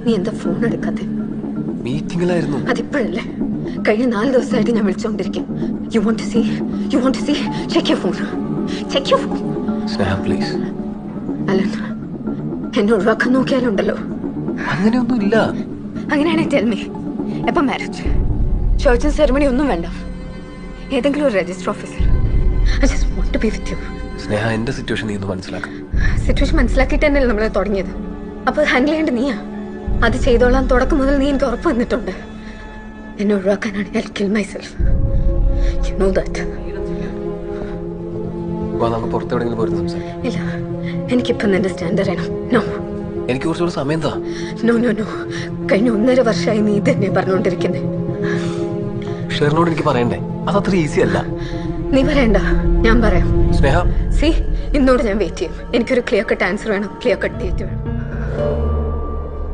നീ എന്താ ഫോൺ എടുക്കാതെ? മീറ്റിംഗിലായിരുന്നു. അതിപ്പോഴല്ലേ? കഴിഞ്ഞ 4 ദിവസമായിട്ട് ഞാൻ വിളിച്ചോണ്ടിരിക്കും. You want to see check your phone. Sneha please. Alan, എന്നെ ഒഴിവാക്കാൻ നോക്കിയാലുണ്ടല്ലോ. അങ്ങനെയൊന്നും ഇല്ല. അങ്ങനെയാണെങ്കിൽ ടെൽ മീ, എപ്പം മാരേജ്? ചർച്ചും സെറമണി ഒന്നും വേണ്ട. ഏതെങ്കിലും ഒരു register officer. I just want to be with you. Sneha, എന്റെ സിറ്റുവേഷൻ നീ ഒന്ന് മനസ്സിലാക്കാം. സിറ്റുവേഷൻ മനസ്സിലാക്കിയിട്ട് തന്നെയല്ലേ നമ്മളെ തുടങ്ങിയത്. അപ്പോൾ ഹാൻഡിൽ ചെയ്യേണ്ട നീയാ. അത് ചെയ്തോളാൻ തുടക്കം മുതൽ നീ എനിക്ക് ഉറപ്പ് വന്നിട്ടുണ്ട്. എന്നെ ഒഴിവാക്കാനാണ് I'll kill myself. You know that. നമുക്ക് പുറത്തെവിടെയെങ്കിലും പോയിരുന്നു സംസാരിക്കാം. ഇല്ല, എനിക്കിപ്പം നിന്റെ സ്റ്റാൻഡ് അറിയണം. നോ, എനിക്ക് കുറച്ചുകൂടെ സമയം താ. No no no. കഴിഞ്ഞ 1.5 വർഷമായി നീ ഇതന്നെ പറഞ്ഞുകൊണ്ടിരിക്കുന്നേ. ഷെറിനോട് എനിക്ക് പറയണ്ടേ? അതത്ര ഈസി അല്ല. നീ പറയണ്ട, ഞാൻ പറയാം. സ്നേഹ, സി, ഇന്നോട് ഞാൻ വെയിറ്റ് ചെയ്യും. എനിക്കൊരു ക്ലിയർ കട്ട് ആൻസർ വേണം, ക്ലിയർ കട്ട് ഡേറ്റ് വേണം.